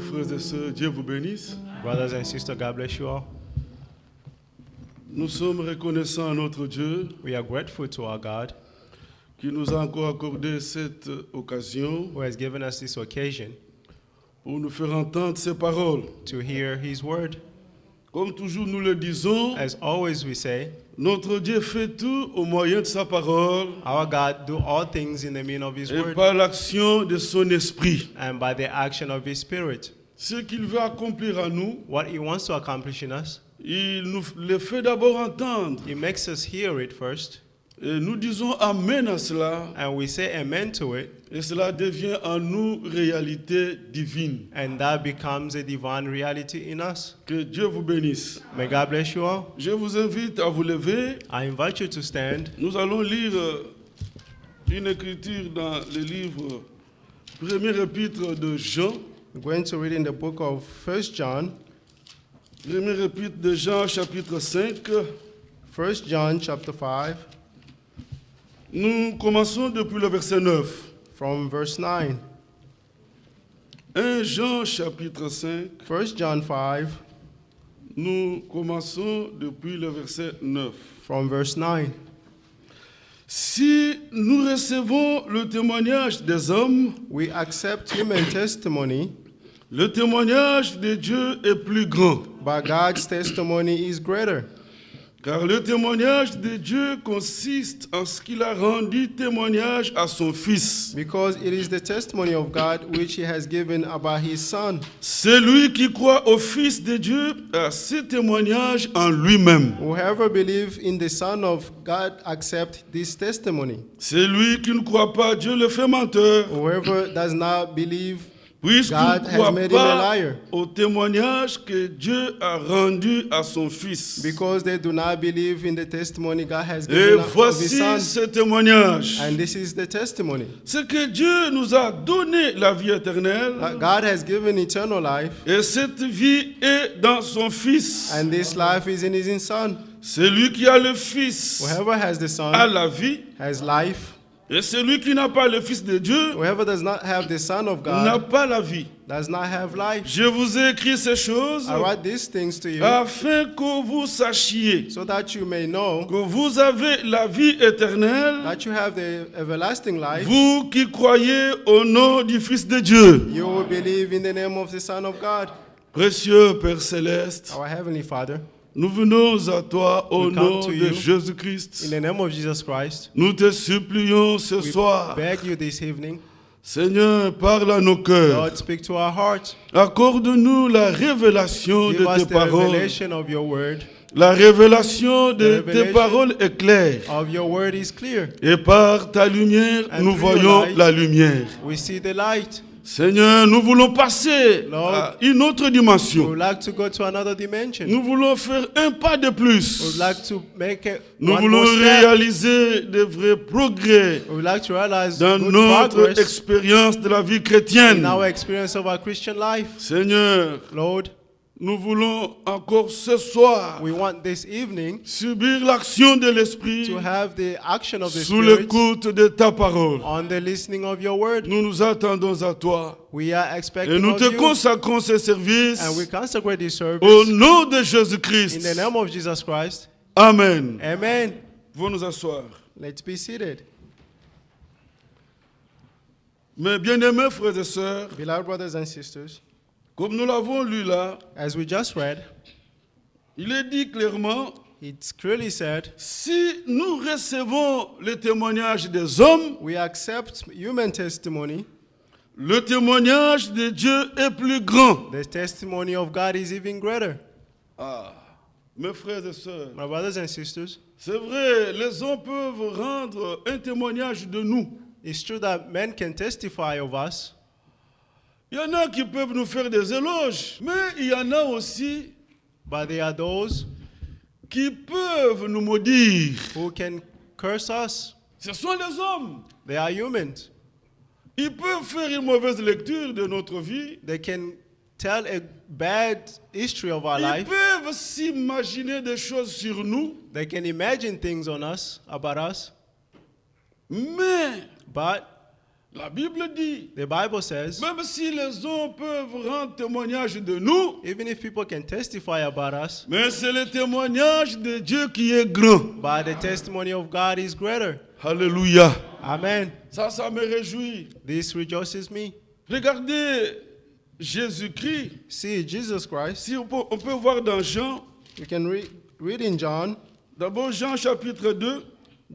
frères et sœurs, Dieu vous bénisse. Brothers and sisters, God bless you all. Nous sommes reconnaissants à notre Dieu We are grateful to our God qui nous a encore accordé cette occasion who has given us this occasion pour nous faire entendre ses paroles. to hear His word. Comme toujours nous le disons, As always we say, notre Dieu fait tout au moyen de sa parole our God do all things in the meaning of His et word par l'action de son esprit. and by the action of His Spirit. Ce qu'il veut accomplir à nous, What He wants to accomplish in us, il nous le fait d'abord entendre. He makes us hear it first, Et nous disons Amen à cela. and we say amen to it, Et cela devient en nous réalité divine. and that becomes a divine reality in us. Que Dieu vous bénisse. May God bless you all. Je vous invite à vous lever. I invite you to stand. Nous allons lire une écriture dans le livre, premier épître de Jean. We're going to read in the book of 1 John, Premier épître de Jean, chapitre 5. 1 John chapter 5, Nous commençons depuis le verset 9. from verse 9. 1 Jean, chapitre 5. 1 John 5, Nous commençons depuis le verset 9. from verse 9. Si nous recevons le témoignage des hommes, We accept human testimony, le témoignage de Dieu est plus grand. but God's testimony is greater. Car le témoignage de Dieu consiste en ce qu'il a rendu témoignage à son Fils. Because it is the testimony of God which He has given about His Son. Celui qui croit au Fils de Dieu a ce témoignage en lui-même. Whoever believes in the Son of God accept this testimony. Celui qui ne croit pas, Dieu le fait menteur, Whoever does not believe, puisqu'il God ne has croit made him a pas liar. au témoignage que Dieu a rendu à son Fils. because they do not believe in the testimony God has Et given of His voici Son. ce témoignage. And this is the testimony. C'est que Dieu nous a donné la vie éternelle, That God has given eternal life, et cette vie est dans son Fils. and this life is in His Son. Celui qui a le Fils Whoever has the a Son la vie, has life. et celui qui n'a pas le Fils de Dieu Whoever does not have the Son of n'a God pas la vie. does not have life. Je vous ai écrit ces choses I write these things to you afin que vous sachiez so that you may know que vous avez la vie éternelle, that you have the everlasting life. vous qui croyez au nom du Fils de Dieu. You will believe in the name of the Son of God. Précieux Père Céleste, Our Heavenly Father, nous venons à toi au We come nom to de you in Jésus-Christ. the name of Jesus Christ, Nous te supplions ce we soir, beg you this evening, Seigneur, parle à nos cœurs. Lord, speak to our hearts. Accorde-nous la révélation Give de us tes the paroles. revelation of your word. La révélation de The tes revelation paroles est claire. Of your word is clear. Et par ta lumière, And nous through your voyons light, la lumière. We see the light. Seigneur, nous voulons passer Lord, à une autre We dimension. would like to go to another dimension. Nous voulons faire un pas de We would plus. like to make Nous one voulons more step. réaliser de vrais progrès We would like to realize dans good notre progress expérience de la vie in chrétienne. our experience of our Christian life. Seigneur, Lord, nous voulons encore ce soir we want this evening subir l'action de l'Esprit to have the action of the sous Spirit l'écoute de ta parole. on the listening of your word. Nous nous attendons à toi We are et expecting nous of te you, consacrons ces services and we consecrate this au service nom de in Jésus-Christ. the name of Jesus Christ. Amen. Amen. Vous nous asseoir. Let's be seated. Mes bien-aimés frères et sœurs, Beloved brothers and sisters, comme nous l'avons lu là, as we just read, il est dit clairement, it's clearly said, si nous recevons le témoignage des hommes, we accept human testimony. le témoignage de Dieu est plus grand. The testimony of God is even greater. Mes frères et sœurs, My brothers and sisters, c'est vrai, les hommes peuvent rendre un témoignage de nous. it's true that men can testify of us. Il y en a qui peuvent nous faire des éloges, mais il y en a aussi But there are those qui peuvent nous maudire. who can curse us. Ce sont les hommes. They are humans. Ils peuvent faire une mauvaise lecture de notre vie. They can tell a bad history of our Ils life. peuvent s'imaginer des choses sur nous. They can imagine things on us, about us. Mais But La Bible dit, The Bible says, même si les hommes peuvent rendre témoignage de nous, even if people can testify about us, mais c'est le témoignage de Dieu qui est grand. but the testimony of God is greater. Alléluia. Amen. Ça me réjouit. This rejoices me. Regardez Jésus-Christ. See, Jesus Christ, Si on peut voir dans Jean, you can read in John, d'abord Jean chapitre 2,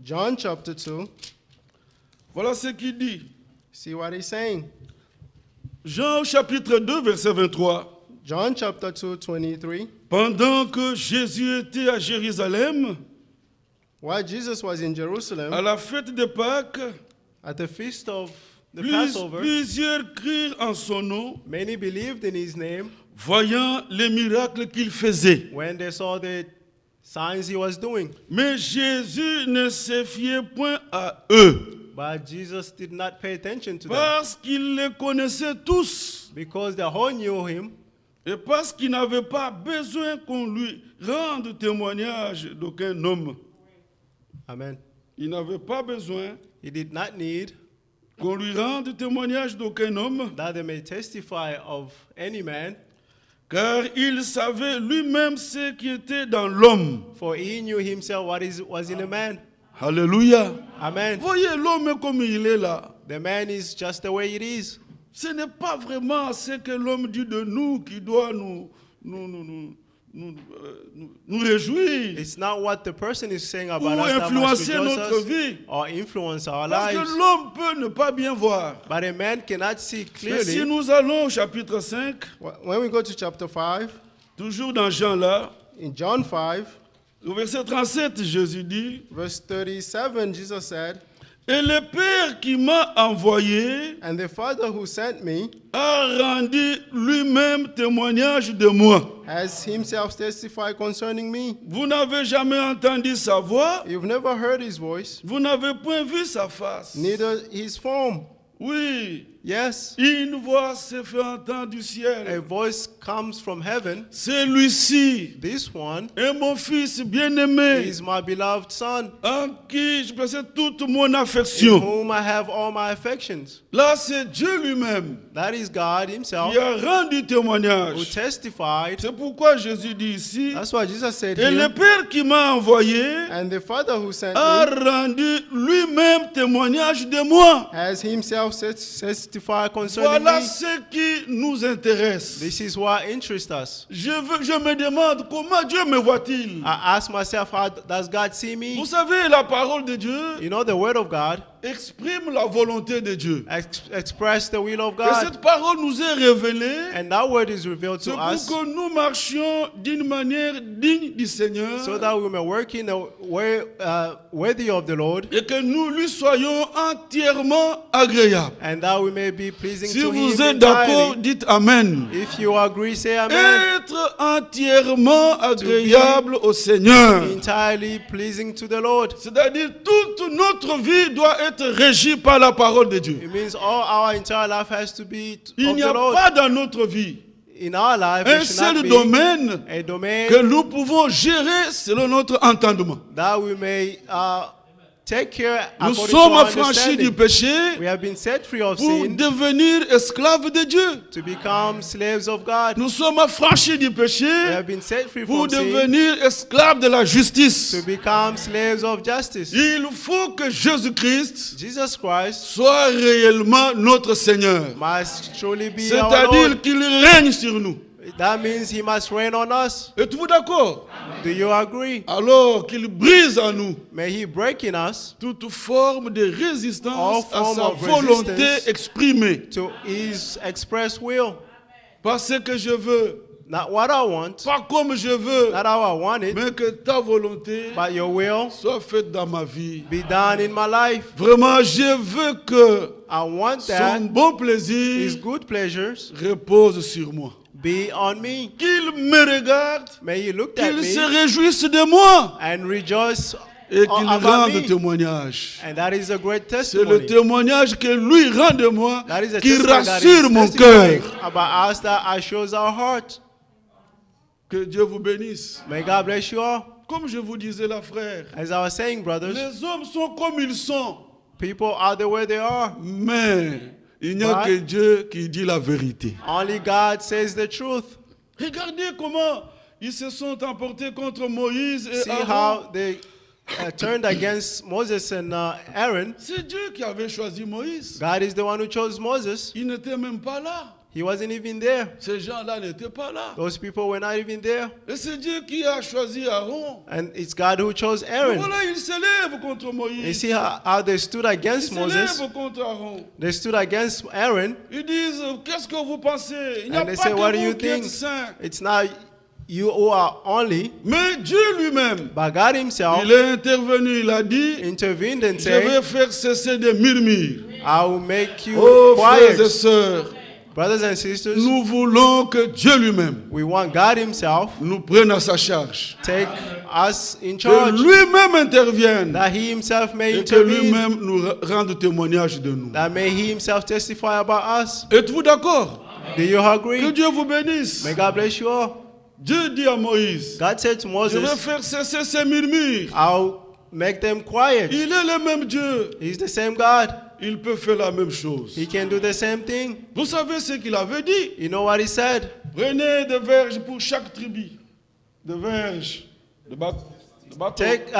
John chapter 2, voilà ce qu'il dit. see what he's saying. Jean chapitre 2, verset 23. John chapter 2, 23. Pendant que Jésus était à Jérusalem, While Jesus was in à Jerusalem, la fête de Pâques, at the feast of the Passover, plusieurs crurent en son nom, many believed in his name voyant les miracles qu'il faisait. when they saw the signs he was doing. Mais Jésus ne se fiait point à eux, But Jesus did not pay attention to them parce qu'il les connaissait tous, because they all knew him et parce qu'il n'avait pas besoin qu'on lui rende témoignage d'aucun homme. Amen. Il n'avait pas besoin He did not need qu'on lui rende témoignage d'aucun homme, that they may testify of any man, car il savait lui-même ce qui était dans l'homme. for he knew himself what was in a man. Alléluia. Amen. Voyez l'homme comme il est là. The man is just the way it is. Ce n'est pas vraiment ce que l'homme dit de nous qui doit nous réjouir It's not what the person is saying ou about us that must influencer rejoice notre us vie. or influence our Parce lives. que l'homme peut ne pas bien voir. But a man cannot see Mais si clearly. nous allons au chapitre 5, When we go to chapter 5, toujours dans Jean là, in John 5, au verset 37, Jésus dit, verse 37, Jesus said, et le Père qui m'a envoyé and the Father who sent me a rendu lui-même témoignage de moi. has himself testified concerning me. Vous n'avez jamais entendu sa voix, You've never heard his voice, vous n'avez point vu sa face. neither his form. Oui, Yes, une voix se fait entendre du a ciel. voice comes from heaven. Celui-ci This one est mon fils bien-aimé, is my beloved Son, en qui je place toute mon in affection. whom I have all my affections. Là, c'est Dieu lui-même That is God himself qui a rendu who témoignage. testified. C'est pourquoi Jésus dit ici, That's why Jesus said et le here, Père qui m'a envoyé and the Father who sent a me rendu lui-même témoignage de moi. has himself testified concerning Voilà me. ce qui nous intéresse. This is what interests us. Je me demande comment Dieu me voit-il. I ask myself, how does God see me? Vous savez, la parole de Dieu You know, the word of God exprime la volonté de Dieu. express the will of Et God. cette parole nous est révélée. And that word is revealed C'est to pour us que nous marchions d'une manière digne du Seigneur so that we may work in a way worthy of the Lord, et que nous lui soyons entièrement agréables. and that we may be pleasing Si to vous Him êtes d'accord, entirely. dites Amen. If you agree, say Amen. Être entièrement agréable au Seigneur. Entirely pleasing to the Lord. C'est-à-dire toute notre vie doit être régie par la parole de Dieu. It means all our entire life has to be Il of n'y the a Lord. pas dans notre vie In our life, un it should not seul be domaine a domain que nous pouvons gérer selon notre entendement. that we may take care Nous according to sommes our affranchis du understanding. péché We have been set free of pour sin devenir esclaves de Dieu. to become slaves of God. Nous sommes affranchis du We péché have been set free pour from sin devenir esclaves de la justice. to become slaves of justice. Il faut que Jésus-Christ Jesus Christ soit réellement notre Seigneur. must truly be our C'est-à-dire Lord. qu'il règne sur nous. That means He must reign on us. Êtes-vous d'accord? Do you agree? Alors qu'il brise en nous May He break in us toute forme de résistance All à form sa of volonté resistance. exprimée. to His express will. Pas ce que je veux, Not what I want, pas comme je veux, not how I want it, mais que ta volonté but your will soit faite dans ma vie. be done in my life. Vraiment, je veux que I want son that bon His plaisir good pleasures repose sur moi. be on me. Qu'il me regarde, May He look at qu'il se me réjouisse de moi and rejoice et qu'il about rende me. témoignage. And that is a great C'est le testimony. témoignage que lui rend de moi That is a qui testimony that rassure is mon testifying cœur. about us that assures our heart. Que Dieu vous bénisse. May God bless you all. Comme je vous disais, la frère, As I was saying, brothers, les hommes sont comme ils sont. People are the way they are. Mais il n'y a But- que Dieu qui dit la vérité. Only God says the truth. Regardez comment ils se sont emportés contre Moïse et See Aaron. how they turned against Moses and Aaron. C'est Dieu qui avait choisi Moïse. God is the one who chose Moses. Il n'était même pas là. He wasn't even there. Ces gens-là n'étaient pas là. Those people were not even there. Et c'est Dieu qui a choisi Aaron. And it's God who chose Et Aaron. voilà, ils s'élèvent contre You Moïse. see how they stood Ils against Moses. s'élèvent contre Aaron. They stood against Aaron. Ils disent, qu'est-ce que vous pensez? Il n'y a And pas they say, what do que you vous qui êtes think? saints. It's not you who are only, Mais Dieu lui-même, but God himself il est intervenu, il a dit, intervened and je vais said, faire cesser des murmures. I will make you Oh, frères et quiet. sœurs, Brothers and sisters, nous voulons que Dieu lui-même we want God himself nous prenne à sa charge. take us in Que charge, lui-même intervienne. that he himself may Et que intervene, lui-même nous rende témoignage de nous. that may he himself testify about us. Êtes-vous d'accord? Do you Que agree? Dieu vous bénisse. May God bless you all. Dieu dit à Moïse, God said to je vais Moses, faire cesser ces murmures. I'll make them quiet. Il est le même Dieu. He's the same God. Il peut faire la même chose. He can do the same thing. Vous savez ce qu'il avait dit? You know what he said? Prenez des verges pour chaque tribu. Des verges. De bâtons. Take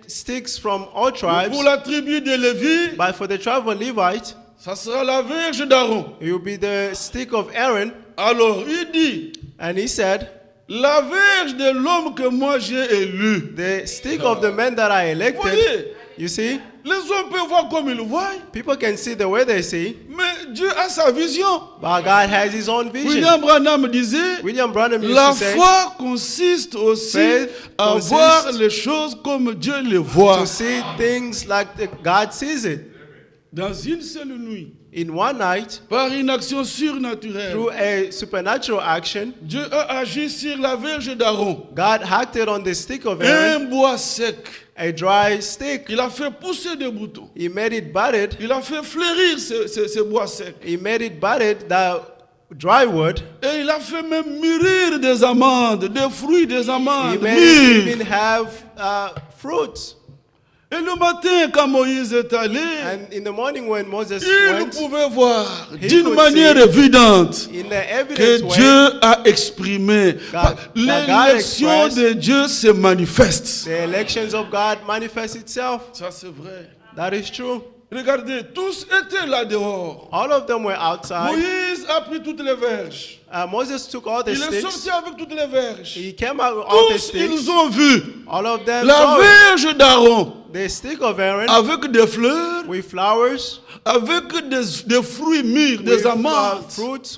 sticks from all tribes, Pour la tribu de Lévi, but for the tribe of Levite, ça sera la verge d'Aaron. it will be the stick of Aaron. Alors, il dit, And he said, la verge de l'homme que moi j'ai élu. the stick of the man that I elected. Voyez, You see, les hommes peuvent voir comme ils voient, people can see the way they see, mais Dieu a sa vision. but God has his own vision. William Branham disait, William Branham used la to say, foi consiste aussi Faith à consists voir les choses comme Dieu les voit. to see things like God sees it. Dans une seule nuit, In one night, par une action surnaturelle, through a supernatural action, Dieu a agi sur la verge d'Aaron. God acted on the stick of Aaron, Un bois sec. a dry stick. Il a fait pousser des boutons. He made it budded. Il a fait fleurir ces bois secs. He made it budded, the dry wood. Et il a fait même mûrir des amandes, des fruits des He amandes. made it mûrs. even have fruits. Et le matin, quand Moïse est allé, And in the morning when Moses il went, pouvait voir He d'une could manière see évidente in the que evidence way, Dieu a exprimé. God L'élection expressed de Dieu se manifeste. the elections of God manifest itself. Ça, c'est vrai. That is true. Regardez, tous étaient là dehors. All of them were outside. Moïse a pris toutes les verges. Moses took all the Il est sticks. sorti avec toutes les verges. He came out with all the Tous, sticks. ils ont vu All of them la saw it. verge d'Aaron The stick of Aaron avec des fleurs, with flowers, avec des fruits mûrs, des with amandes. fruits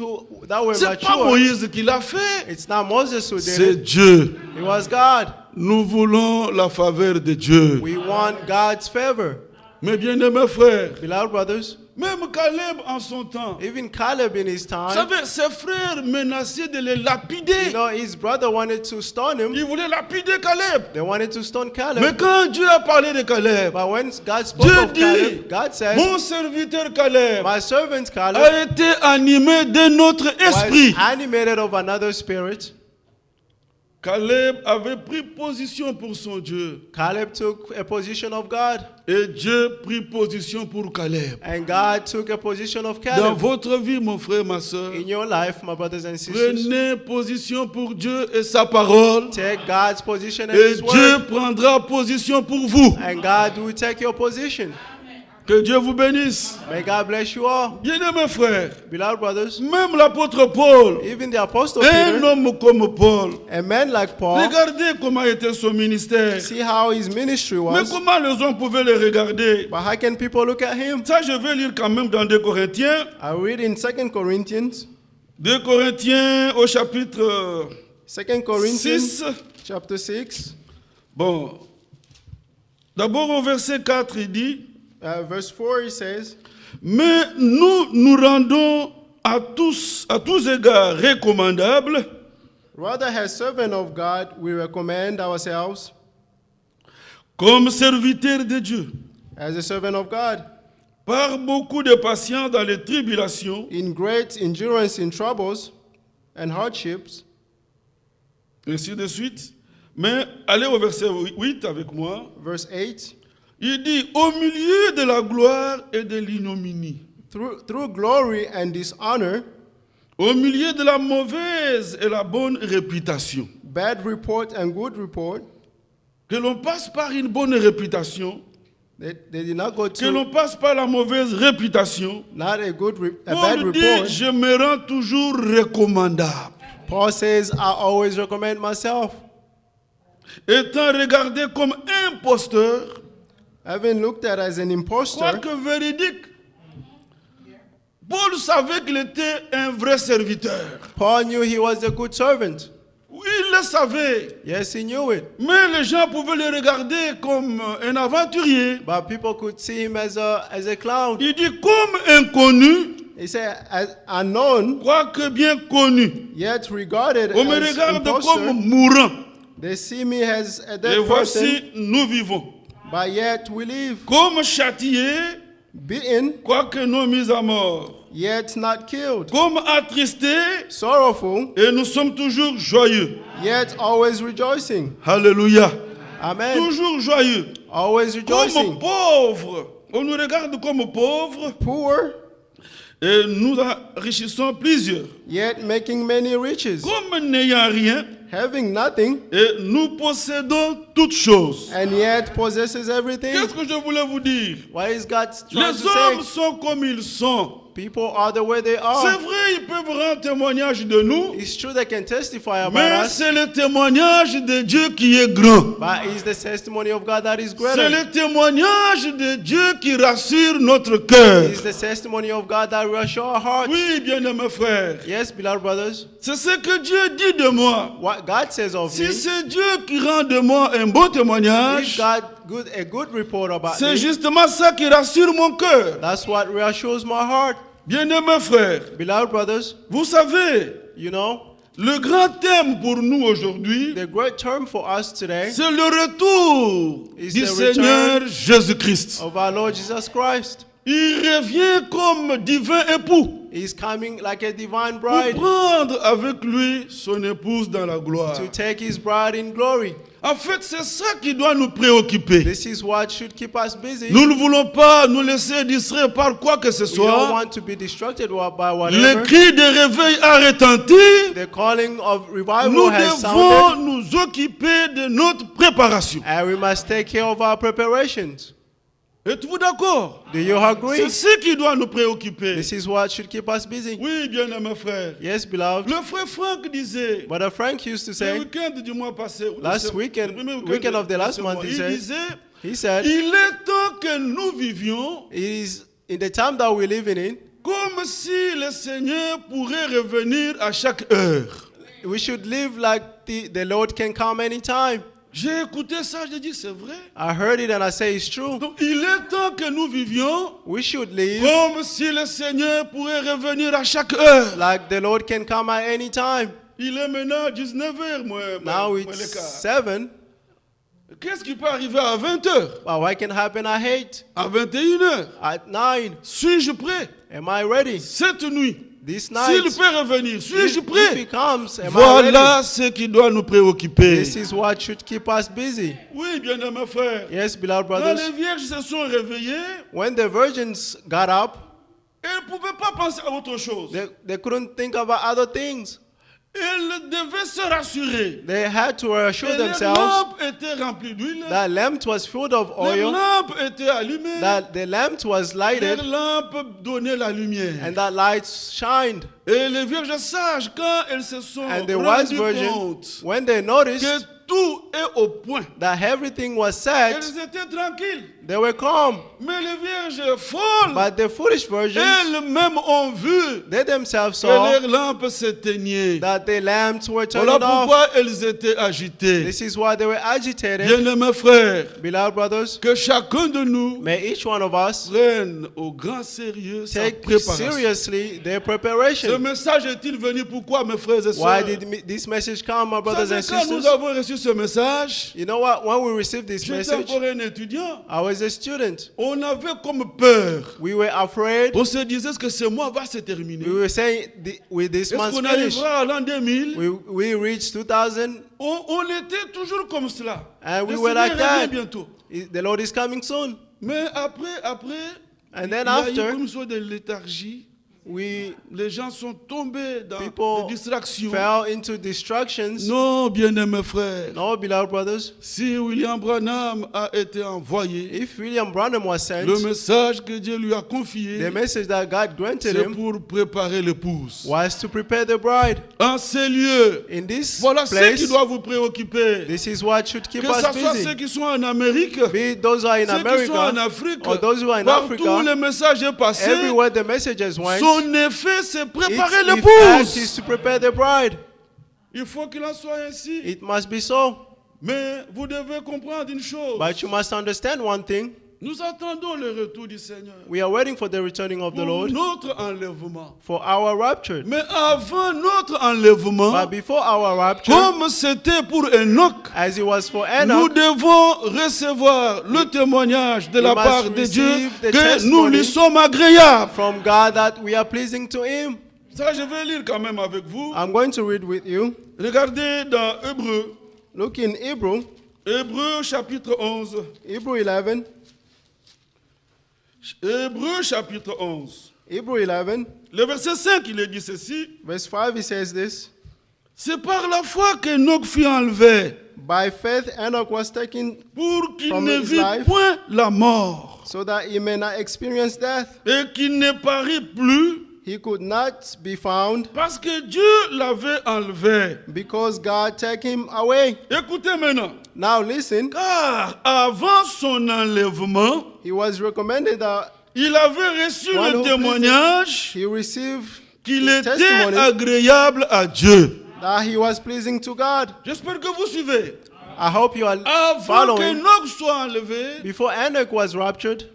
that were C'est pas mature. Moïse qui l'a fait, It's not Moses who did c'est it. Dieu. It was God. Nous voulons la faveur de Dieu. We want God's favor. Mes bien-aimés frères, Beloved brothers, même Caleb en son temps, even Caleb in his vous time, savez, ses frères menaçaient de le lapider. you know, his brother wanted to stone him. Ils voulaient lapider Caleb. They wanted to stone Caleb. Mais quand Dieu a parlé de Caleb, But when God spoke Dieu of dit, Caleb, God said, mon serviteur Caleb my servant Caleb a été animé d'un autre esprit. was animated of another spirit. Caleb avait pris position pour son Dieu. Caleb took a position of God, Et Dieu prit position pour Caleb. and God took a position of Dans Caleb. votre vie, mon frère, ma soeur, In your life, my brothers and sisters, prenez position pour Dieu et sa parole. take God's position and Et His Dieu word, prendra position pour vous. and God will take your position. Que Dieu vous bénisse. May God bless you all. Bien-aimés frères, Beloved brothers, même l'apôtre Paul, even the apostle un Peter, homme comme Paul, a man like Paul, regardez comment était son ministère. see how his ministry Mais was. comment les hommes pouvaient le regarder? But how can people look at him? Ça, je vais lire quand même dans 2 Corinthiens. I read in 2 Corinthians, 2 Corinthiens au chapitre 2 Corinthians 6. chapter 6, Bon. D'abord au verset 4, il dit, verse 4, he says, mais nous rendons à tous égards recommandables, rather as servant of God, we recommend ourselves comme serviteurs de Dieu, as a servant of God, par beaucoup de patience dans les tribulations, in great endurance in troubles and hardships. ainsi de suite. Mais allez au verset 8 avec moi. Verse 8, Il dit, au milieu de la gloire et de l'ignominie, Through glory and dishonor, au milieu de la mauvaise et la bonne réputation. bad report and good report, Que l'on passe par une bonne réputation, they did not go que to l'on passe par la mauvaise réputation. not a bad Paul dit, report. je me rends toujours recommandable. Paul says, I always recommend myself. Étant regardé comme imposteur, Having looked at as an impostor, quoique véridique, Paul savait qu'il était un vrai serviteur. Paul knew he was a good servant. Oui, il le savait. Yes, he knew it. Mais les gens pouvaient le regarder comme un aventurier. But people could see him as a clown. Il dit comme inconnu, He said, as unknown, quoique bien connu. yet regarded On me as regarde impostor. comme mourant. They see me as a Et dead person, voici, nous vivons. but yet we live. Comme châtiés, Beaten, quoique non mis à mort. yet not killed. Comme attristés, Sorrowful, et nous sommes toujours joyeux. yet always rejoicing. Alléluia. Amen. Toujours joyeux. Always Comme rejoicing. pauvres. On nous regarde comme pauvres Poor, et nous enrichissons plusieurs. yet making many riches. Comme n'ayant rien Having nothing, et nous possédons toutes choses. and yet possesses everything. Qu'est-ce que je voulais vous dire? What is God trying Les to hommes say? sont comme ils sont. People are the way they C'est are. vrai, ils peuvent rendre témoignage de nous, It's true they can testify about mais us, c'est le témoignage de Dieu qui est grand. but it's the testimony of God that is C'est greater. le témoignage de Dieu qui rassure notre cœur. It's the testimony of God that reassures our hearts. Oui, bien-aimés frères, Yes, beloved brothers. c'est ce que Dieu dit de moi. What God says of Si me, c'est Dieu qui rend de moi un bon if témoignage, God a good report about c'est me, justement ça qui rassure mon cœur. that's what reassures my heart. Bien-aimés frères, Beloved brothers, vous savez, you know, le grand thème pour nous aujourd'hui, the great term for us today c'est le retour Is du the Seigneur Jésus-Christ. of our Lord Jesus Christ. Il revient comme divin époux He's coming like a divine pour bride prendre avec lui son épouse dans la gloire. to take his bride in glory. En fait, c'est ça qui doit nous préoccuper. This is what should keep us busy. Nous ne voulons pas nous laisser distraire par quoi que ce We don't soit. want to be distracted by Le whatever. cri de réveil a retenti. The calling of revival Nous has devons sounded, nous occuper de notre préparation. and we must take care of our preparations. Êtes-vous d'accord? Do you agree? C'est ce qui doit nous préoccuper. This is what should keep us busy. Oui, bien-aimés frères. Yes, beloved. Le frère Franck disait, Brother Frank used to le say, week-end du mois passé, last le weekend, premier weekend of the last ce month, mois, he il said, disait, he said, il est temps que nous vivions it is in the time that we're living in, comme si le Seigneur pourrait revenir à chaque heure. we should live like the Lord can come anytime. J'ai écouté ça, j'ai dit, c'est vrai. I heard it and I say it's true. Donc, il est temps que nous vivions We should live comme si le Seigneur pourrait revenir à chaque heure. like the Lord can come at any time. Il est maintenant 19h, moi. Now moi, it's les gars. 7, Qu'est-ce qui peut arriver à 20h? but what can happen at 8, À 21h? at 9? Suis-je prêt? Am I ready? Cette nuit, This s'il night, peut revenir, suis-je if he prêt? comes, am I Voilà ready? ce qui doit nous préoccuper. This is what should keep us busy. Oui, bien-aimés frères. Yes, beloved Quand brothers. les vierges se sont réveillées, When the virgins got up, elles ne pouvaient pas penser à autre chose. they couldn't think about other things. Elles devaient se rassurer. They had to assure Et les themselves lampes étaient remplies d'huile. that lamp was filled of Les oil, lampes étaient allumées. that the lamp was Les lighted, lampes donnaient la lumière. and that light shined. Et les vierges sages, quand elles se sont And the wise rendues virgin, compte when they que noticed tout est au point, that everything was set, elles étaient tranquilles. they were calm. Mais les vierges folles, But the foolish virgins, elles-mêmes ont vu they themselves que saw leurs lampes s'éteignaient. that the lamps were Voilà turned off. pourquoi elles étaient agitées. This is why they were agitated. Bien-aimés frères, Beloved brothers, que chacun de nous may each one of us prenne au grand sérieux sa take préparation. seriously their Ce preparation. message est-il venu pourquoi, mes frères et Why sœurs? did this message come, my Vous brothers savez, and quand nous sisters? avons reçu ce message, You know what? When we received this j'étais message, encore un étudiant. I was a student. On avait comme peur. We were afraid. On se disait que ce mois va se terminer. We were saying, with this Est-ce month's qu'on finish, arrivera à l'an 2000? we reached 2000, On était toujours comme cela. and we Le were Seigneur like revient that. bientôt. The Lord is coming soon. Mais après, And il then y a eu after, comme ça de léthargie. we Les gens sont tombés dans People des distractions. fell into distractions. Non, bien-aimés frères. No, beloved brothers. Si William Branham a été envoyé, If William Branham was sent, le message que Dieu lui a the confié, message that God granted c'est him pour préparer l'épouse. was to prepare the bride. En ces lieux, In this voilà ce qui place, doit vous préoccuper. this is what should keep Que us ce soit busy. ceux qui sont en Amérique, Be it those who are in ceux qui sont en America, Afrique, or those who are in partout où Africa, le message est passé, everywhere the messages went, son effet c'est préparer its effect is l'épouse. to prepare the bride. Il faut qu'il en soit ainsi. It must be so. Mais vous devez comprendre une chose. But you must understand one thing. Nous attendons le retour du Seigneur We are waiting for the returning of the pour Lord, notre enlèvement. for our rapture. Mais avant notre enlèvement, But before our rapture, comme c'était pour Enoch, as it was for nous Enoch, devons recevoir le témoignage de la We must part de Dieu receive the que nous lui testimony sommes agréables. from God that we are pleasing to Him. Ça, je vais lire quand même avec vous. I'm going to read with you. Regardez dans Hébreu, Look in Hebrew, Hébreu chapitre 11. Hebrew 11, Hébreu chapitre 11. Hebrew 11, Le verset 5, il est dit ceci. verse 5, it says this. C'est par la foi qu'Enoch fut enlevé, By faith Enoch was taken pour qu'il From ne his vit life. point la mort, so that he may not experience death. et qu'il ne parut plus, He could not be found parce que Dieu l'avait enlevé. because God took him away. Écoutez maintenant. Now listen, Car avant son enlèvement, he was recommended that il avait reçu One le who témoignage he received qu'il the était testimony agréable à Dieu. that he was pleasing to God. J'espère que vous suivez. I hope you are Avant following. qu'Enoch soit enlevé, Before Enoch was raptured,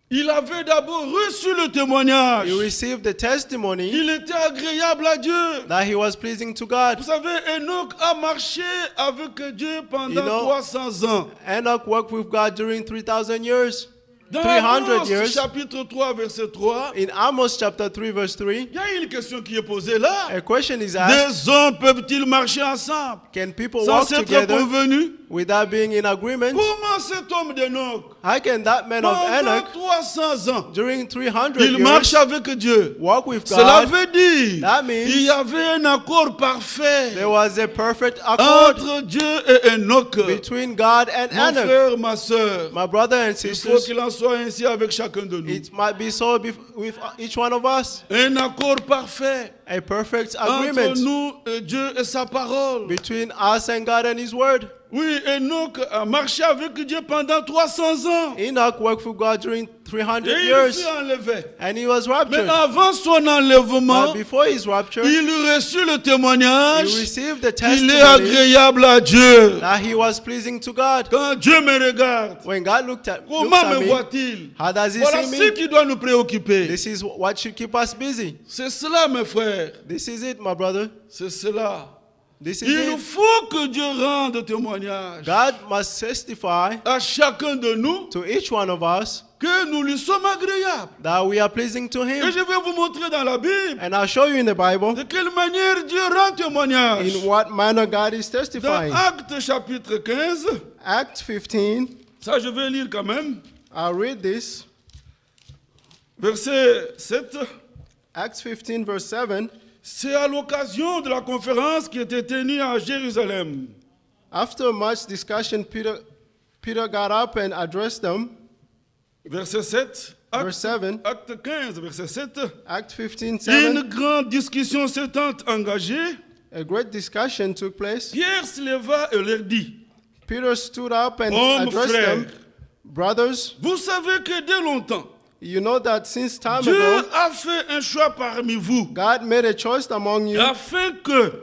il avait d'abord reçu le témoignage he received the testimony qu'il était agréable à Dieu. that he was pleasing to God. Vous savez, Enoch a marché avec Dieu pendant You know, 300 ans. Enoch worked with God during 3,000 years. Dans 300 Amos years. chapitre 3, verset 3, In Amos chapter 3, verse 3, il y a une question qui est posée là. a question is asked, Des hommes peuvent-ils marcher ensemble can people sans walk s'être together convenus? without being in agreement? Comment cet homme d'Enoch, How can that man of pendant Enoch, 300 ans, during 300 il marche years, avec Dieu? walk with Cela God? veut dire That means il y avait un accord parfait There was a perfect accord entre Dieu et Enoch. between God and Mon Enoch. frère, ma soeur, My brother and il faut sisters, qu'il en soit ainsi avec chacun de nous. it might be so with each one of us. Un accord parfait A perfect entre agreement nous et Dieu et sa parole. between us and God and His Word. Oui, Enoch a marché avec Dieu pendant 300 ans. Enoch worked for God during 300 Et il years fut enlevé. and he was Mais raptured. avant son enlèvement, But before his rapture, il reçut le he témoignage received the qu'il est testimony agréable à Dieu. that he was pleasing to God. Quand Dieu me regarde, When God looks comment at me me, voit-il? how does he Voilà see ce me? qui doit nous préoccuper. This is what should keep us busy. C'est cela, mes frères. This is it, my brother. C'est cela. This is Il it. faut que Dieu rende témoignage God must testify à chacun de nous to each one of us que nous lui sommes agréables. that we are pleasing to Et Him. je vais vous montrer dans la Bible And I'll show you in the Bible de quelle manière Dieu rend témoignage. in what manner God is Dans testifying. Actes chapitre 15, Acts 15, ça je vais lire quand même, I'll read this. verset 7. Acts 15, verse 7. C'est à l'occasion de la conférence qui était tenue à Jérusalem. After much discussion, Peter got up and addressed them. Verset 7. Verse 7. Acte 15, verset 7. Acts 15, Une 7. grande discussion s'étant engagée, A great discussion took place. Pierre se leva et leur dit, Peter stood up and Hommes, addressed them. frères, Brothers, vous savez que dès longtemps, you know that since time Dieu ago, a fait un choix parmi vous, God made a choice among you afin que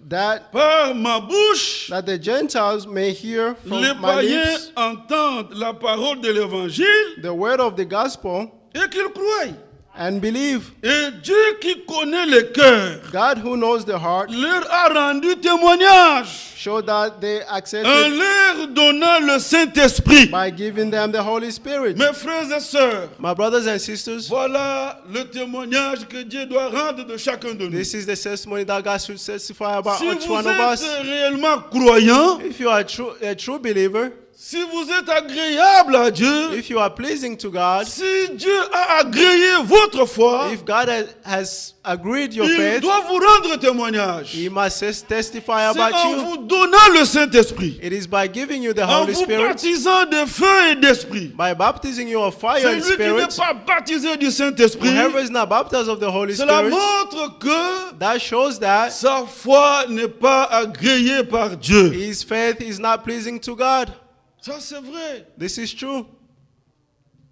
that par ma bouche, the Gentiles may hear from les my païens lips entendent la parole de l'évangile the word of the gospel et qu'ils croient. and believe. Et Dieu qui connaît les cœurs God, who knows the heart, leur a rendu témoignage showed that they en accepted leur donnant le Saint-Esprit. by giving them the Holy Spirit. Mes frères et sœurs, My brothers and sisters, voilà le témoignage que Dieu doit rendre de chacun de nous. this is the testimony that God should testify about Si each vous one of êtes us. réellement croyant, If you are a true believer, Si vous êtes agréable à Dieu, if you are pleasing to God, si Dieu a agréé votre foi, if God has agreed your il faith, doit vous rendre témoignage. He must testify C'est about en you. vous donnant le Saint-Esprit, It is by giving you the en Holy vous Spirit, baptisant de feu et d'esprit. by baptizing you of fire and Celui qui n'est spirit. pas baptisé du Saint-Esprit, Whoever is not baptized of the Holy cela Spirit, montre que that shows that sa foi n'est pas agréée par Dieu. his faith is not pleasing to God. Ça, c'est vrai. This is true.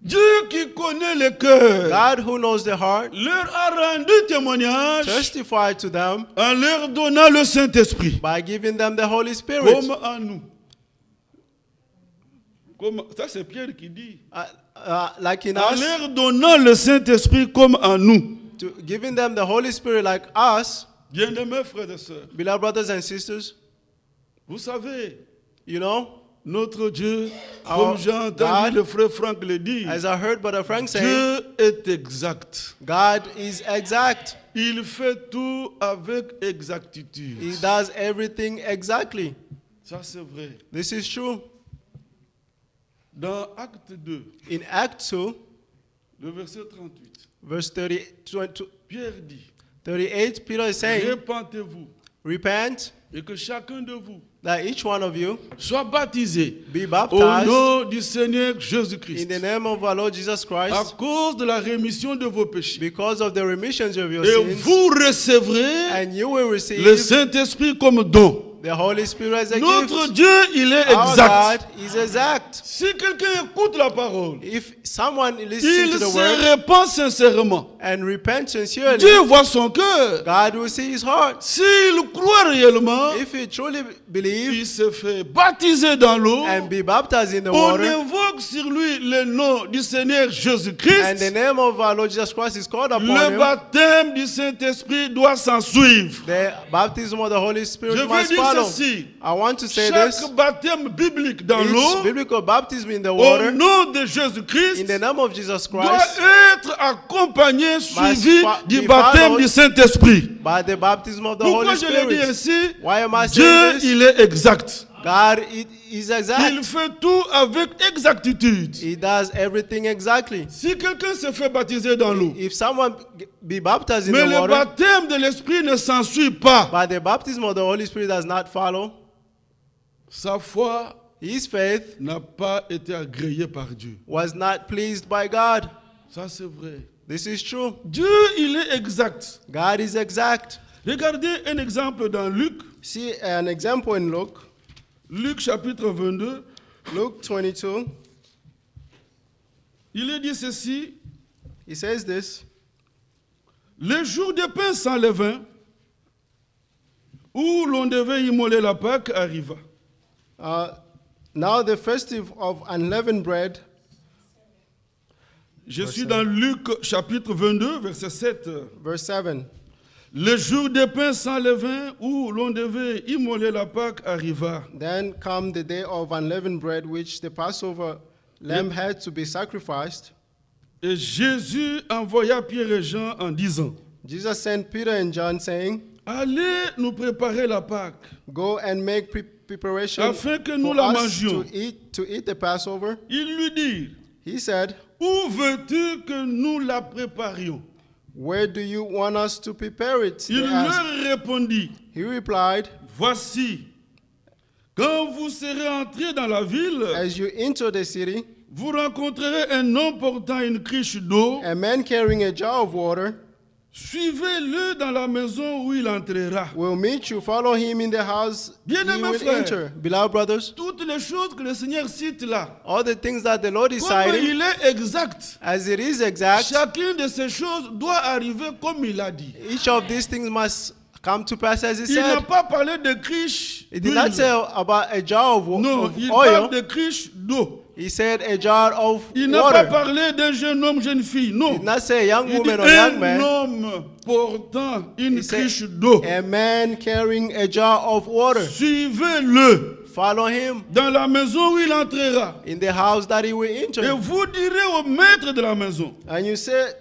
Dieu qui connaît les cœurs God who knows the heart leur a rendu témoignage testified to them en leur donnant le Saint-Esprit. by giving them the Holy Spirit. Comme en nous. Ça, c'est Pierre qui dit. Like in En us, leur donnant le Saint-Esprit comme en nous. giving them the Holy Spirit like us, Bien-aimés frères et sœurs, beloved brothers and sisters, vous savez, you know, notre Dieu, Our comme j'ai entendu God, le frère Franck le dire, as I heard Brother Frank say, Dieu est exact. God is exact. Il fait tout avec exactitude. He does everything exactly. Ça, c'est vrai. This is true. Dans Acte 2, In Act 2, le verset 38, verse 30, Pierre dit, 38, Peter is saying, répentez-vous repent, et que chacun de vous that each one of you soit baptisé be au baptized nom du Seigneur in Jésus-Christ the name of our Lord Jesus à Christ cause de la rémission de vos péchés. because of the remissions of your Et sins, vous recevrez and you will receive le Saint-Esprit comme don. the Holy Spirit as a Notre gift. Dieu, il est Our exact. God is exact. Si quelqu'un écoute la parole, If someone listens il to the se word répand sincèrement. and repents sincerely, Dieu voit son cœur. God will see his heart. S'il croit réellement, If he truly believes il se fait baptiser dans l'eau. and be baptized in the On water, invoque sur lui le nom du Seigneur and the Jésus-Christ. name of our Lord Jesus Christ is called upon Le him, baptême du Saint-Esprit doit s'en suivre. the baptism of the Holy Je Spirit veux must dire follow. ceci. I want to say this. Chaque baptême biblique dans Each l'eau, biblical baptism in the au water, nom de in Jésus-Christ, the name of Jesus doit Christ, être accompagné, suivi du be baptême followed du Saint-Esprit. by the baptism of the Pourquoi Holy je l'ai dit Spirit. ainsi? Why am I Dieu, saying this? il est exact. God is Il exact. fait tout avec exactitude. He does everything exactly. Si quelqu'un se fait baptiser dans l'eau, If someone be baptized in mais the le water, baptême de l'Esprit ne s'ensuit pas, but the baptism of the Holy Spirit does not follow, sa foi his faith n'a pas été agréée par Dieu. was not pleased by God. Ça, c'est vrai. This is true. Dieu, il est exact. God is exact. Regardez un exemple dans Luc, See an example in Luke, Luc chapitre 22. Luke 22. Il est dit ceci, He says this. le jour des pains sans levain, où l'on devait immoler la Pâque, arriva. Now the festive of unleavened bread. Je suis dans Luc chapitre 22, verset 7. Verse 7. Le jour des pains sans levain, où l'on devait immoler la Pâque, arriva. Then come the day of unleavened bread, which the Passover lamb had to be sacrificed. Et Jésus envoya Pierre et Jean en disant, Jesus sent Peter and John, saying, allez nous préparer la Pâque, go and make preparation afin que nous for la us mangions. to eat the Passover. Ils lui dirent, He said, où veux-tu que nous la préparions? where do you want us to prepare it? Il They asked. leur répondit, He replied, voici, quand vous serez entrés dans la ville, as you enter the city, vous rencontrerez un homme portant une cruche d'eau. a man carrying a jar of water Suivez-le dans la maison où il entrera. will meet you. Follow him in the house he Bien-aimés will frères, enter. Beloved brothers, toutes les choses que le Seigneur cite là, all the things that the Lord is comme citing, il est exact, as it is exact, chacune de ces choses doit arriver comme il a dit. each of these things must come to pass as he Il n'a said. pas parlé de cruche He did not d'huile. say about a jar of, Non, of il oil. parle de cruche d'eau. He said a jar of Il n'a pas water. parlé d'un jeune homme, jeune fille. He Non. did not say a young Il dit woman or young un man. homme portant une He said cruche d'eau. a man carrying a jar of water. Suivez-le Follow him dans la maison où il entrera. in the house that he will Et enter. vous direz au maître de la maison. And you said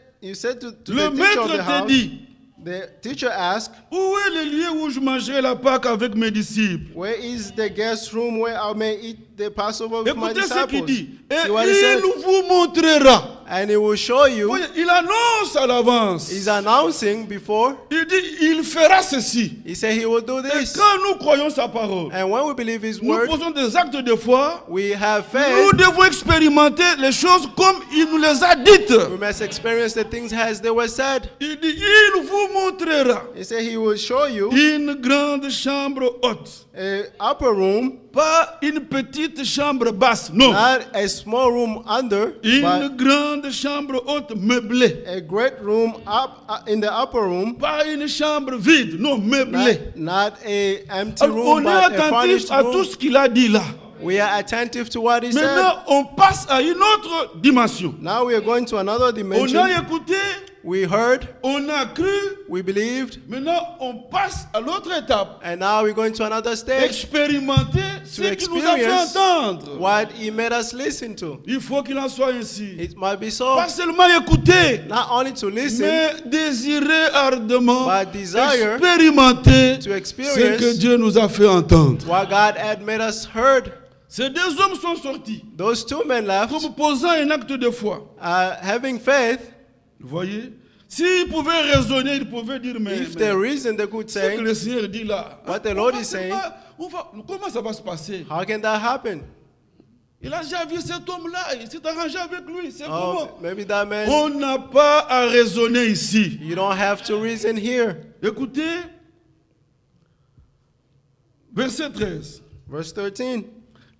to Le the teacher of maître the te house, dit, the teacher asked, où est le lieu où je mangerai la Pâque avec mes disciples? where is the guest room where I may eat the Passover with my Écoutez ce qu'il disciples. dit. Et See what he said? il vous montrera. And he will show you. Voyez, il annonce à l'avance. He's announcing before. Il dit, il fera ceci. He said he will do Et this. quand nous croyons sa parole, And when we believe his nous word, posons des actes de foi. we have Nous faith. devons expérimenter les choses comme il nous les a dites. We must experience the things as they were said. Il dit, il vous montrera He said he will show you une grande chambre haute. a upper room, Pas une petite chambre basse, non. not a small room under, Une but grande chambre haute meublée. a great room up in the upper room, Pas une chambre vide, non, meublée. not a empty Alors, room, on est but a attentif furnished à tout room. ce qu'il a dit là. We are attentive to what he said. Maintenant, on passe à une autre dimension. Now we are going to another On dimension. a écouté, We heard, on a cru. we believed, Maintenant, on passe à l'autre étape. and now we're going to another stage. Expérimenter ce To qu'il nous a fait experience entendre. what he made us listen to. Il faut qu'il en soit ainsi. It might be so. Pas seulement écouter, Not only to listen, mais désirer ardemment but desire expérimenter to ce que experience Dieu nous a fait entendre. what God had made us heard. Ces deux hommes sont sortis Those two men left, comme posant un acte de foi. having faith. Vous voyez? S'ils pouvaient raisonner, ils pouvaient dire, mais If they reasoned, they could ce que say, le Seigneur dit là, What the Lord is saying. comment ça va se passer? how can that happen? Il a déjà vu cet homme-là, il s'est arrangé avec lui. C'est Oh, comment? maybe that man, On n'a pas à raisonner ici. you don't have to reason here. Écoutez, verset 13. Verse 13.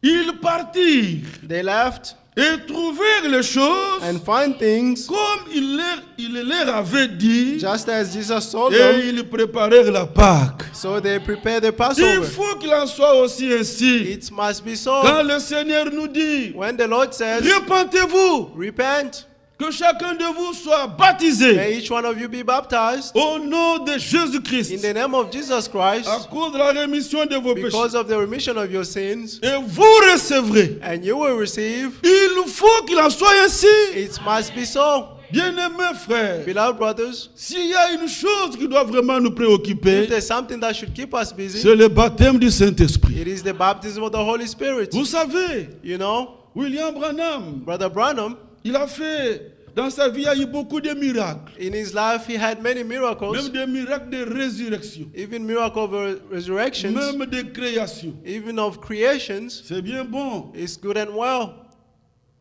Ils partirent They left et trouvèrent les choses and find things comme il leur avait dit, just as Jesus told et them. ils préparèrent la Pâque. So they prepared the Il Passover. faut qu'il en soit aussi ainsi. It must be so. Quand le Seigneur nous dit, When the Lord says, repentez-vous, repent, que chacun de vous soit baptisé may each one of you be baptized au nom de in Jésus-Christ the name of Jesus Christ à cause de la rémission de vos péchés. because of the remission of your sins, Et vous recevrez. and you will receive. Il faut qu'il en soit ainsi. It must be so. Bien-aimés frères, Beloved brothers, s'il y a une chose qui doit vraiment nous if préoccuper, there's something that should keep us busy, c'est le baptême du Saint-Esprit. it is the baptism of the Holy Spirit. Vous savez, You know, William Branham, Brother Branham, il a fait, dans sa vie, il y a eu beaucoup de miracles. in his life, he had many miracles, Même des miracles de résurrection. even miracle of resurrections, Même de création. even of creations. C'est bien bon. It's good and well.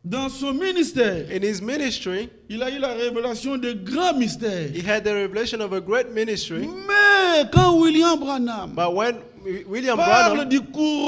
Dans son ministère, In his ministry, il a eu la révélation de grands mystères. he had the revelation of a great ministry. Mais quand William Branham But when William parle Branham du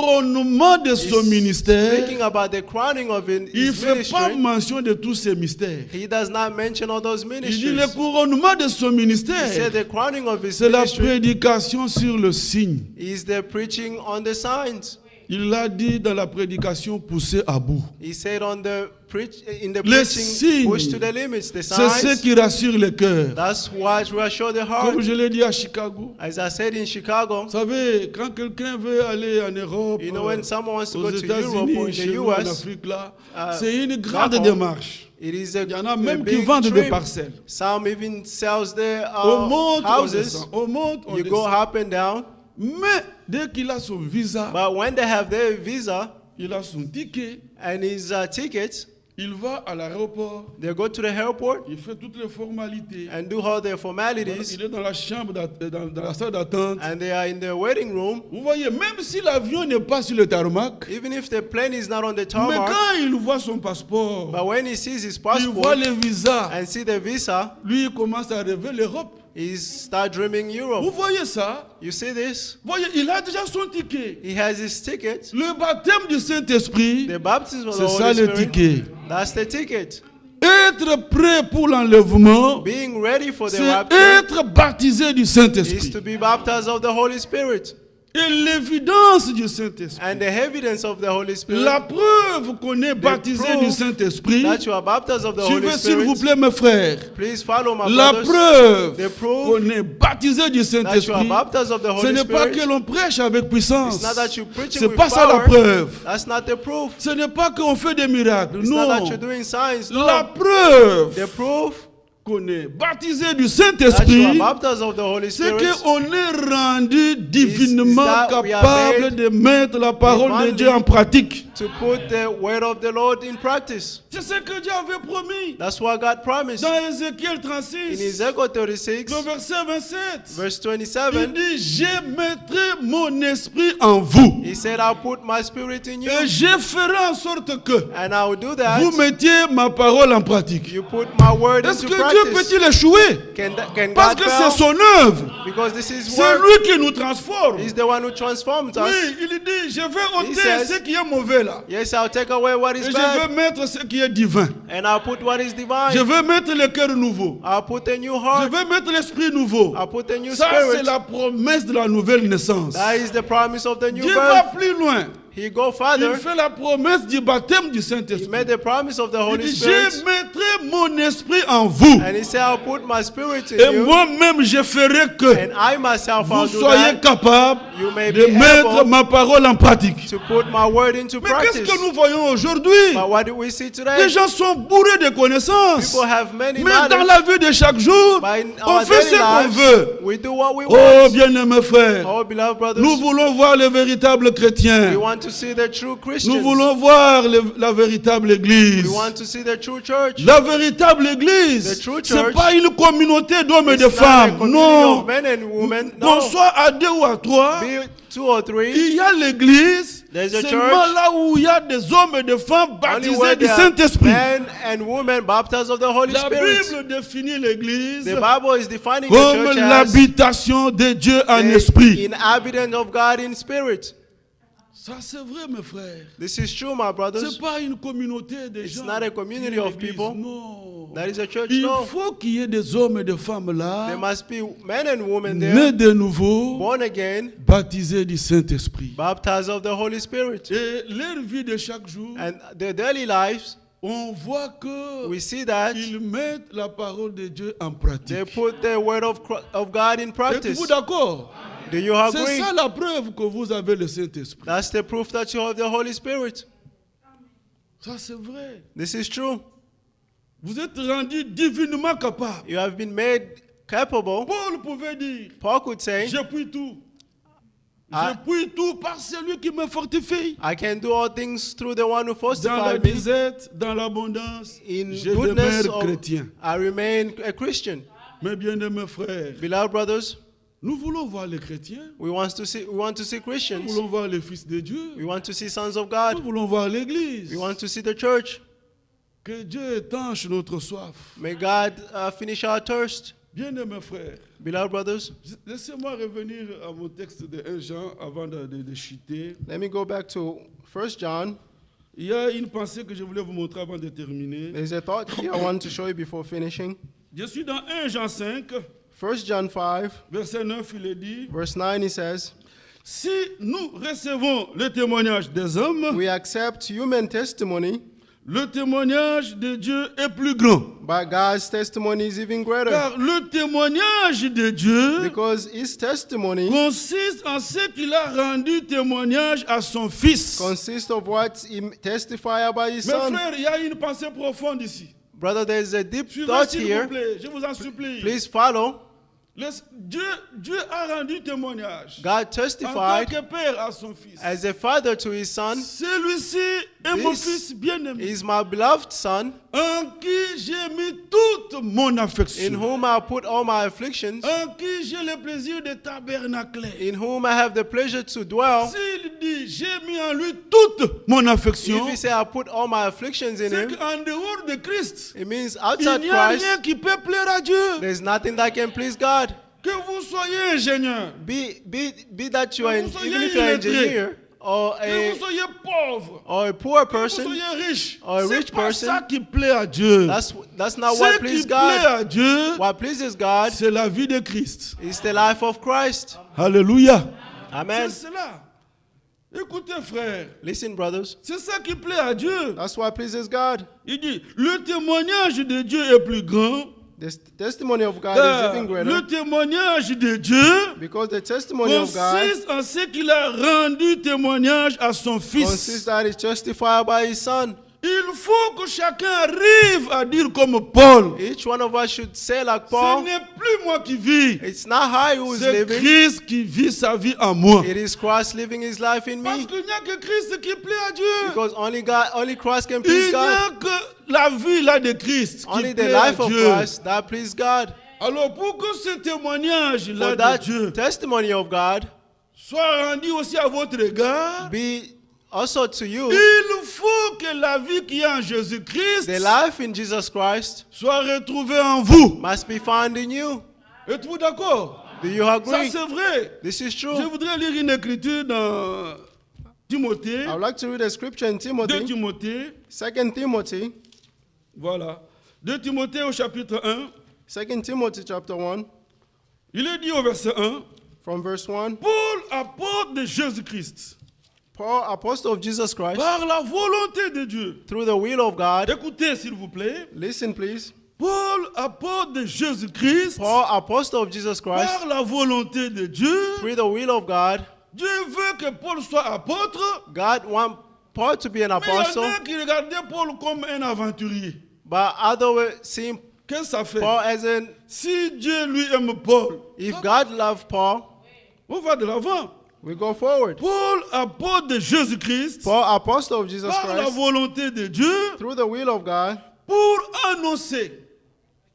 couronnement de son is ministère, speaking about the crowning of il ne his fait pas ministry, mention de tous ces mystères. he does not mention all those Il dit le ministries. couronnement de son He said ministère, the crowning of his c'est la ministry prédication sur le signe. is the preaching on the signs. Il l'a dit dans la prédication poussée à bout. He said in the Les preaching signes, pushed to the limits, the c'est ce signs. qui rassure le cœur. That's what reassure the Comme heart. je l'ai dit à Chicago. As I said in Chicago, Vous savez, quand quelqu'un veut aller en Europe, you know, when someone wants to aux go to Europe or États-Unis, in chez the nous, en US, Afrique, là, uh, c'est une grande back home, démarche. it is a, Il y en a a même qui big vendent des trip. parcelles. Some even sells their On monte, on houses. descend. On monte, on You go descend. up and down. Mais dès qu'il a son visa, But when they have their visa il a son ticket, and his tickets, il va à l'aéroport, they go to the airport il fait toutes les formalités. and do all their formalities, Il est dans la chambre, dans la salle d'attente. and they are in the waiting room. Vous voyez, même si l'avion n'est pas sur le tarmac, Even if the plane is not on the mais tarmac, quand il voit son passeport, but when he sees his il voit passport le visa, and see the visa, lui il commence à rêver l'Europe. he start dreaming Vous Europe. voyez ça? You see this? Vous voyez, il a déjà son ticket. He has his ticket. Le baptême du Saint-Esprit, The baptism of the c'est ça Holy le Spirit. ticket. That's the ticket. Être prêt pour l'enlèvement, Being ready for the c'est rapture être baptisé du is Saint-Esprit. to be baptized of the Holy Spirit. Et l'évidence du Saint-Esprit, And the evidence of the Holy Spirit la preuve qu'on est baptisé proof du Saint-Esprit, that you are baptized of the Holy suivez s'il vous Spirit. plaît mes frères, Please follow my la brothers. preuve The proof qu'on est baptisé du that you are Saint-Esprit, baptized of the ce Holy n'est pas Spirit. que l'on prêche avec puissance. It's not that you preach it C'est with pas ça la power. preuve. That's not the proof. Ce n'est pas qu'on fait des miracles. It's not that Non. you're doing signs. La No. preuve The proof qu'on est baptisé du that you Saint-Esprit, are baptized of the Holy c'est Spirit, qu'on est rendu divinement that we are capable made de mettre la parole de divinely Dieu en pratique. to put the word of the Lord in practice. C'est ce que Dieu avait promis. That's what God promised. Dans Ézéchiel In 36, Ezekiel 36, le verset 27, verse il 27, dit, je mettrai mon esprit en vous. he said, I'll put my spirit in you, Et je ferai en sorte que and I will do that. vous mettiez ma parole en pratique. You put my word Est-ce into que Dieu practice. peut-il échouer? Can Parce God que fail? c'est son œuvre. Because this is C'est word. lui qui nous transforme. He's the one who transforms us. Oui, il dit, je vais ôter says- ce qui est mauvais là. Yes, I'll take away what Et is je bad, vais mettre ce qui est divin. and I'll put what is divine. Je vais mettre le cœur nouveau. I'll put a new Je heart. vais mettre l'esprit nouveau. I'll put a new Ça, c'est spirit. la promesse de la nouvelle naissance. That is the promise of the new Dieu va birth. plus loin. He go Il farther. fait la promesse du baptême du He Saint-Esprit. made the promise of the Il Holy dit, Spirit. je mettrai mon esprit en vous. And he said, I'll put my spirit in Et you. moi-même, je ferai que And I myself, vous I'll do soyez that. capables You may de be mettre able ma parole en pratique. to put my word into Mais qu'est-ce practice. que nous voyons aujourd'hui? But what do we see Les today? gens sont bourrés de connaissances. People have many Mais dans knowledge. la vie de chaque jour, But in on our fait ce daily qu'on lives, veut. we do what we Oh, want. bien-aimés frères, Oh, beloved brothers, nous voulons voir les véritables we chrétiens. want to see the true Nous Christians. voulons voir la véritable église. We want to see the true church. La véritable église, The true c'est church pas une communauté d'hommes et It's de not a femmes. community Non. of men and women. Qu'on No. soit à deux ou à trois, Be 2 or 3. il y a l'église. There's a Seulement church. là où il y a des hommes et des femmes Only baptisés where du there are Saint-Esprit. men and women baptized of the Holy La Spirit. Bible définit l'église The Bible is defining the comme church as l'habitation de Dieu en the esprit. inhabitant of God in spirit. Ça c'est vrai mes frères. This is true, my brothers. C'est pas une communauté de It's gens. not a community qui est of l'église. people. Non. That is a church, Il no. faut qu'il y ait des hommes et des femmes là, There must be men and women nés there, de nouveau, born again, baptisés du Saint-Esprit. baptized of the Holy Spirit. Et leur vie de chaque jour, And their daily lives, on voit que we see that ils mettent la parole de Dieu en they pratique. put the word of God in practice. Êtes-vous d'accord? Do you C'est agree? ça la preuve que vous avez le Saint-Esprit. That's the proof that you have the Holy Spirit. Ça c'est vrai. This is true. Vous êtes rendu divinement capable. You have been made capable. Paul pouvait dire, Paul could say, je puis tout. Ah. Je puis tout par celui qui me fortifie. I can do all things through the one who Dans la fortified me. disette, dans l'abondance, In je goodness, demeure chrétien. I remain a Christian. Mes bien-aimés frères, Beloved brothers, nous voulons voir les chrétiens. we want to see Nous Christians. voulons voir les fils de Dieu. We want to see sons of Nous God. voulons voir l'église. We want to see the church. Que Dieu étanche notre soif. May God finish our thirst. Bien-aimés frères, Beloved brothers, laissez-moi revenir à mon texte de 1 Jean avant de chuter. let me go back to 1 John. Il y a une pensée que je voulais vous montrer avant de terminer. There's a thought here I want to show you before finishing. Je suis dans 1 Jean 5, 1 John 5, verset 9, il est dit, verse 9, he says, si nous recevons le témoignage des hommes, we accept human testimony, le témoignage de Dieu est plus grand. but God's testimony is even greater. Car le témoignage de Dieu Because his testimony consiste en ce qu'il a rendu témoignage à son Fils. consists of what he testified about his Mes son. frères, il y a une pensée profonde ici. Brother, there's a deep Suivez thought s'il vous here. plaît, je vous en supplie. Please follow. Dieu a rendu témoignage God en tant testified que père à son Fils. as a father to his son. Celui-ci est mon This Fils bien-aimé, is my beloved son, en qui j'ai mis toute mon in affection, whom I put all my afflictions, en qui j'ai le plaisir de tabernacler. in whom I have the pleasure to dwell. S'il dit j'ai mis en lui toute mon affection, If he say I put all my afflictions in c'est him, qu'en dehors de Christ, it means il outside n'y a Christ, rien qui peut plaire à Dieu. there's nothing that can please God. Que vous soyez ingénieur, Be that you are, Que vous soyez even if you're an illettré, engineer or que vous a, soyez pauvre, or a poor que vous person, soyez riche, or a c'est rich pas person, ça qui plaît à Dieu. that's not Ce what qui pleases plaît God. à Dieu, What pleases God c'est la vie de Christ. is the life of Christ. Alléluia. Amen. C'est cela. Écoutez frère, Listen, brothers. c'est ça qui plaît à Dieu. That's what pleases God. Il dit, le témoignage de Dieu est plus grand. The testimony of God is car even greater. le témoignage de Dieu Because the testimony of God consiste en ce qu'il a rendu témoignage à son consists Fils. that is justified by his son. Il faut que chacun arrive à dire comme Paul. Each one of us should say like Ce Paul, n'est plus moi qui vis. it's not I who is C'est living, Christ qui vit sa vie en moi. it is Christ living his life in Parce me. qu'il n'y a que Christ qui plaît à Dieu. Because only Christ can please Il n'y God. a que la vie là de Christ qui Only the plaît à life of Dieu. Christ that please God. Alors pour que ce témoignage là For de that Dieu testimony of God soit rendu aussi à votre égard, be also to you, il faut que la vie qui est en Jésus-Christ the life in Jesus Christ soit retrouvée en vous. must be found in you. Êtes-vous d'accord? Do you Ça agree? c'est vrai. This is Je true. voudrais lire une écriture dans Timothée, I would like to read a scripture in 2 Timothy, Timothée, 2 Timothy, voilà. 2 Timothée au chapitre 1, 2 Timothy chapter 1, il est dit au verset 1, from verse 1. Paul, apôtre de Jésus-Christ, Paul, apostle of Jesus Christ, par la volonté de Dieu. through the will of God. Écoutez s'il vous plaît. Listen, please. Paul, apôtre de Jésus-Christ, Paul, apostle of Jesus Christ, par la volonté de Dieu, through the will of God. Dieu veut que Paul soit apôtre, God wants Paul to be an mais il y en apostle, a qui regardaient Paul comme un aventurier. but others will see Qu'est-ce que ça fait? Paul as in, Si Dieu lui aime Paul, if God loved Paul, on va de l'avant. we go forward. Paul, apôtre de Jésus-Christ, Paul, apostle of Jesus par la Christ, volonté de Dieu, through the will of God, pour annoncer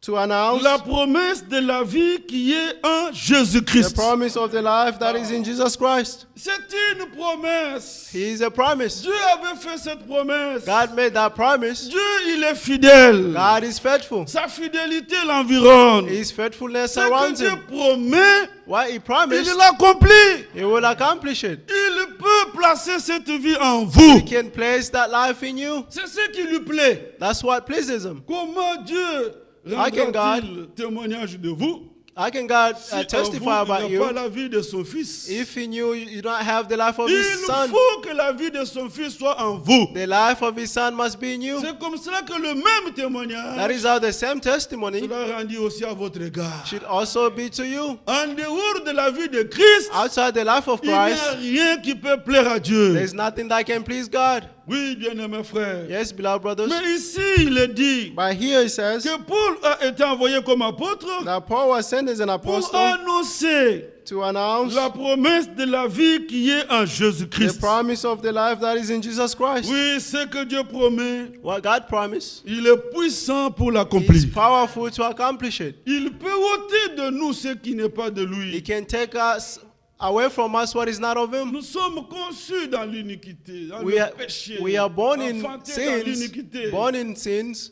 to announce la promesse de la vie qui est en the Jésus-Christ. promise of the life that is in Jesus Christ. C'est une promesse. He is a promise. Dieu avait fait cette promesse. God made that promise. Dieu, il est fidèle. God is faithful. Sa fidélité l'environne. His faithfulness Ce que surrounds Dieu him. promet, What he il promised, l'accomplit. he will accomplish it. Il peut placer cette vie en vous. He can place that life in you. C'est ce qui lui plaît. That's what pleases him. Comment Dieu How can rendra-t-il témoignage de vous How can God si en vous, testify il about n'a pas you la vie de son fils? if he knew you don't have the life of Il his son? faut que la vie de son fils soit en vous. The life of his son must be in you. C'est comme cela que le même That témoignage is how the same testimony sera rendu aussi à votre égard. should also be to you. En dehors de la vie de Christ, Outside the life of il n'y a Christ, rien qui peut plaire à Dieu. there's nothing that can please God. Oui, bien-aimés frères. Yes, beloved brothers. Mais ici, il est dit But here it says que Paul a été envoyé comme apôtre that Paul was sent as an pour apostle annoncer to announce la promesse de la vie qui est en the Jésus-Christ. promise of the life that is in Jesus Christ. Oui, ce que Dieu promet, What God promised, il est puissant pour He l'accomplir. is powerful to accomplish it. Il peut ôter de nous ce qui n'est pas de He lui. can take us away from us what is not of Him. Nous sommes conçus dans l'iniquité, dans We le are, péché, we are born in enfantés dans sins, l'iniquité. born in sins.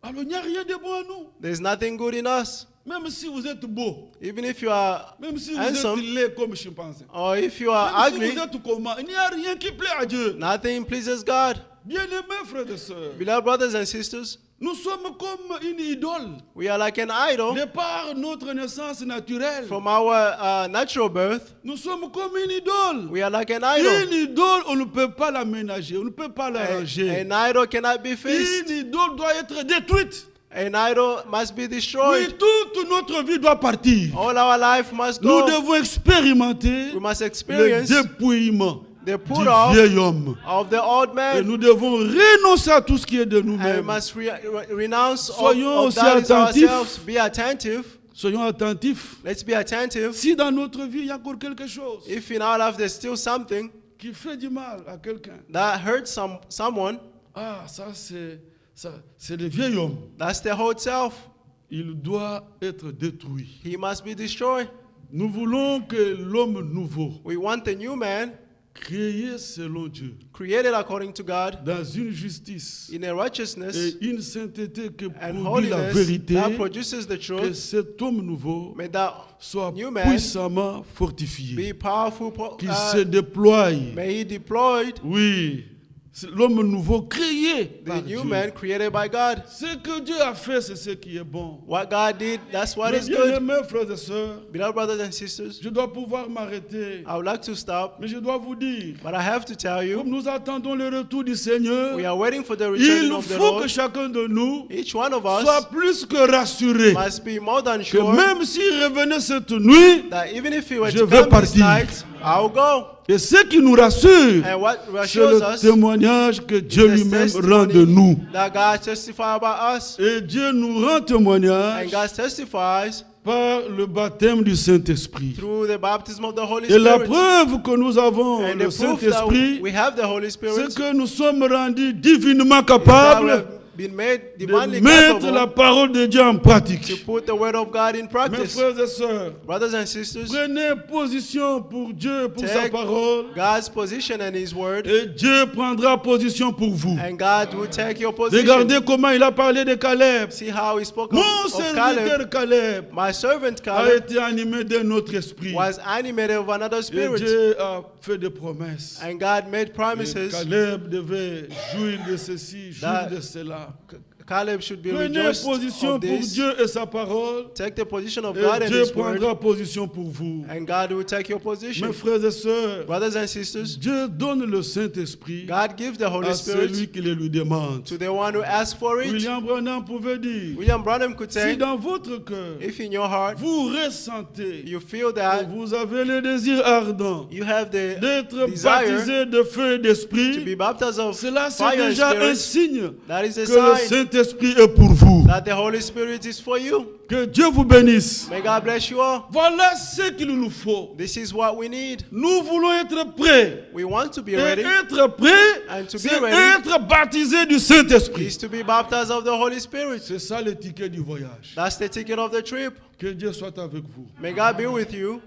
Alors il n'y a rien de bon à nous. There's nothing good in us. Même si vous êtes beau, Even if you are même si vous handsome, êtes laid comme chimpanzé, or if you are même si ugly, vous êtes comment, il n'y a rien qui plaît à Dieu. nothing pleases God. Bien-aimés frères et sœurs, Beloved brothers and sisters, nous sommes comme une idole. we are like an idol De par notre naissance naturelle, from our natural birth. nous sommes comme une idole. We are like an idol. Une idole, on ne peut pas l'aménager, on ne peut pas l'arranger. An idol cannot be fixed. Une idole doit être détruite. An idol must be Oui, destroyed. toute notre vie doit partir. All our life must Nous go. devons expérimenter We must le experience dépouillement the du put off vieil homme. of the old Et man. nous devons renoncer à tout ce qui est de And we nous-mêmes. must renounce Soyons of aussi that is attentifs. ourselves. Be attentive. Soyons attentifs. Let's be attentive. Si dans notre vie, il y a encore quelque chose If in our life there's still something qui fait du mal à quelqu'un, that hurts someone, c'est le vieil homme. that's the whole self. Il doit être détruit. He must be destroyed. Nous voulons que l'homme nouveau, We want the new man créé selon Dieu, created according to God dans une justice in a righteousness et une sainteté que and produit la holiness vérité, that produces the que truth. cet homme nouveau May that soit new man puissamment fortifié, be powerful. qu'il se déploie. May he deployed Oui, c'est l'homme nouveau créé par the new Dieu. man created by God. Ce que Dieu a fait, c'est ce qui est bon. What God did, that's what Mes is good. bien-aimés frères et sœurs, Beloved brothers and sisters, je dois pouvoir m'arrêter, I would like to stop, mais je dois vous dire, but I have to tell comme you, nous attendons le retour du Seigneur, we are waiting for the return il of the faut que Lord. chacun de nous Each one of soit us plus que rassuré must be more than que sure même s'il revenait cette nuit, that even if he were je to vais come this partir. night, I'll go. Et ce qui nous rassure, And what c'est reassures le us témoignage que Dieu is the lui-même rend de testimony nous. that God testifies about us. Et Dieu nous rend And témoignage God testifies par le baptême du Saint-Esprit. through the baptism of the Holy Et la Spirit. preuve que nous avons And le the proof that Saint-Esprit, we have the Holy Spirit c'est que nous sommes rendus divinement is that we capables have been made de divinely mettre la capable parole de Dieu en to pratique. put the word of God in Mes practice. frères et sœurs, Brothers and sisters, prenez position pour Dieu, pour sa take parole, God's position and His word, et Dieu prendra position pour vous. and God will take your position. Regardez comment il a parlé de Caleb. See how He spoke Mon of Caleb. serviteur Caleb My servant a Caleb été animé d'un autre esprit. was animated of another Et spirit, Dieu a fait des promesses. and God made Et promises. Caleb devait jouir de ceci, jouir That- de cela. Caleb should be Prenez rejoiced position of pour this. Dieu et sa parole. Take the position of Et God and Dieu His word, prendra position pour vous. and God will take your position. Mes frères et sœurs, Brothers and sisters, Dieu donne le Saint-Esprit God gives the Holy à Spirit celui qui le lui demande. to the one who asks for it. William Branham pouvait dire, William Branham could si say, dans votre cœur, if in your heart vous ressentez you feel que that vous avez le désir ardent you have the d'être desire baptisé de feu et to d'esprit, be baptized of cela c'est fire and déjà un spirit, signe that is a que le sign Saint-Esprit est pour vous. that the Holy Spirit is for you. Que Dieu vous bénisse. May God bless you all. Voilà ce qu'il nous faut. This is what we need. Nous voulons être prêts. We want to be Et ready, être prêt, and to be c'est ready être baptisé du Saint-Esprit. is to be baptized of the Holy Spirit. C'est ça le ticket du voyage. That's the ticket of the trip. Que Dieu soit avec vous. May God be with you.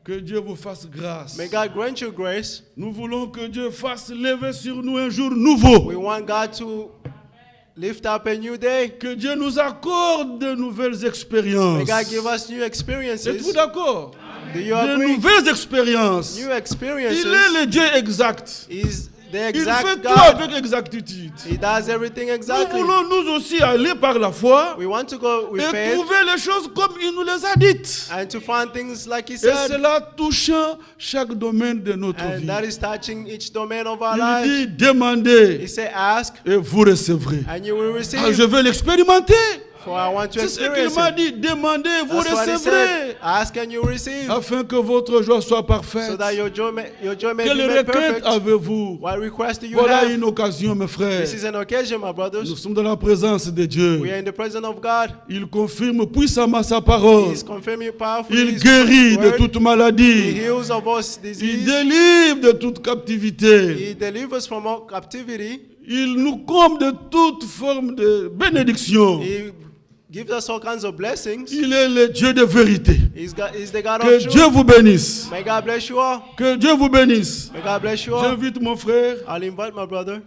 Que Dieu vous fasse grâce. May God grant you grace. Nous voulons que Dieu fasse lever sur nous un jour nouveau. We want God to lift up a new day. Que Dieu nous accorde de nouvelles May expériences. God give us new Êtes-vous experiences. d'accord? Do you De agree? nouvelles expériences. New Il experiences est le Dieu exact. is the Il fait exact tout God. avec exactitude. He does everything Nous exactly. voulons nous aussi aller par la foi We want to go with et faith trouver les choses comme il nous les a dites. and to find things like He Et said. cela touchant chaque domaine de notre And vie. that is touching each domain of our Il lives. dit demandez He said, ask et vous recevrez. and you will receive. Ah, je veux l'expérimenter. For I want to C'est ce qu'il experience m'a it. dit. Demandez, vous That's what He recevrez. said. Ask and you receive. Afin que votre joie soit So parfaite. that your joy may Quelle be made requête perfect. avez-vous? What request do you Voilà have? une occasion, mes frères. This is an occasion, my Nous brothers. sommes dans la présence de Dieu. We are in the presence of God. Il confirme puissamment sa parole. He is confirming powerfully Il His guérit de word. toute He maladie. heals of us Il disease. délivre de toute captivité. He delivers from all captivity. Il nous comble de toute forme de bénédiction. He gives us all kinds of blessings. Il est le Dieu de vérité. He's the God Que of Dieu truth. vous bénisse. May God bless you all. Que Dieu vous bénisse. May God bless you all. J'invite mon frère. I'll invite my brother.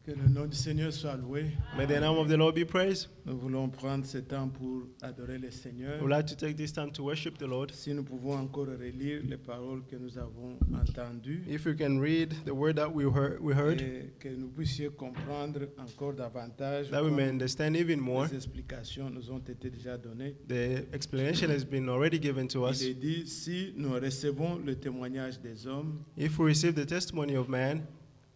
Que le nom du Seigneur soit loué. May the name of the Lord be praised. Nous voulons prendre ce temps pour adorer le Seigneur. We'd like to take this time to worship the Lord. Si nous pouvons encore relire les paroles que nous avons entendues If you can read the word that we heard, et que nous puissions comprendre encore davantage that we comme may understand even more. les explications nous ont été déjà données. The explanation has been already given to us. Il est dit, si nous recevons le témoignage des hommes, If we receive the testimony of man,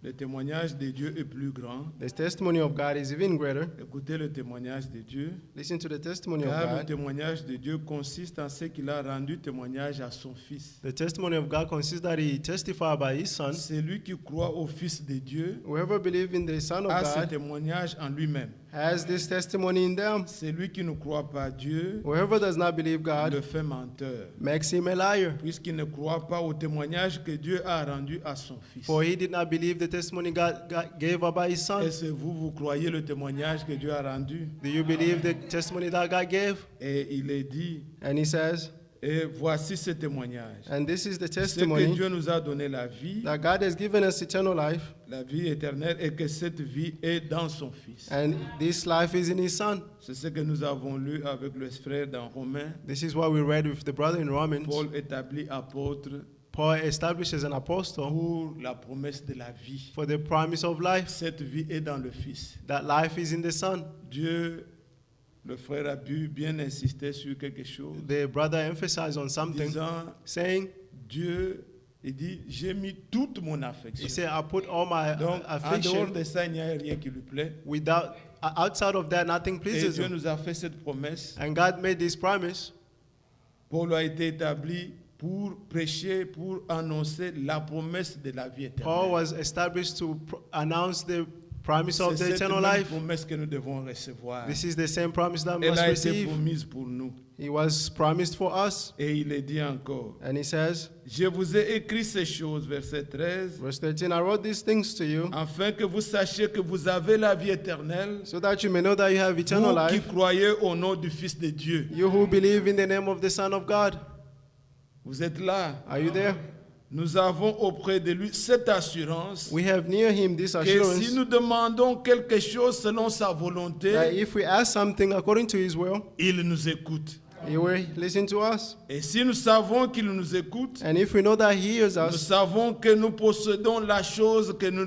le témoignage de Dieu est plus grand. the testimony of God is even greater. Écoutez le témoignage de Dieu. Listen to the testimony of Car le God. témoignage de Dieu consiste en ce qu'il a rendu témoignage à son Fils. The testimony of God consists that He testified by His Son. Celui qui croit au Fils de Dieu Whoever believes in the Son of a ce God témoignage en lui-même. has this testimony in them. Celui qui ne croit pas Dieu Whoever does not believe le God fait menteur, makes him a liar. puisqu'il ne croit pas au témoignage que Dieu a rendu à son Fils. For he did not believe the testimony God gave about His Son. Est-ce que vous croyez le témoignage que Dieu a rendu? Do you believe the testimony that God gave? Et il est dit, And He says, et voici ce témoignage. and this is the C'est que testimony Dieu nous a donné la vie given us eternal life, éternelle, et que cette vie est dans son Fils. and this life is in His Son. C'est ce que nous avons lu avec le frère dans Romains. This is what we read with the brother in Romans. Paul établit apôtre Paul established as an apostle pour la promesse de la vie. for the promise of life. Cette vie est dans le Fils. That life is in the Son. Dieu, le frère a pu bien insister sur quelque chose, The brother emphasized on something, disant, saying, Dieu, il dit, j'ai mis toute mon he affection. said, I put all my Donc, en dehors affection de ça, il n'y a rien qui lui plaît. without, outside of that, nothing Et pleases Dieu him. nous a fait cette promesse. And God made this promise. Paul a été établi pour prêcher, pour annoncer la promesse de la vie éternelle. Paul was established to announce the promise of C'est the cette eternal même life. promesse que nous devons recevoir. This is the same promise that we Elle must a été receive. promise pour nous. It was promised for us. Et il est dit encore, And he says, je vous ai écrit ces choses, verset 13, verse 13, I wrote these things to you afin que vous sachiez que vous avez la vie éternelle, so that you may know that you have eternal vous qui life, croyez au nom du Fils de Dieu. you who believe in the name of the Son of God. Vous êtes là. Are you there? Nous avons auprès de lui cette assurance We have near him this que assurance si nous demandons quelque chose selon sa that volonté, if we ask something according to his will, il nous écoute. he will listen to us. Et si nous savons qu'il nous écoute, And if we know that he hears nous us, savons que nous possédons la chose que nous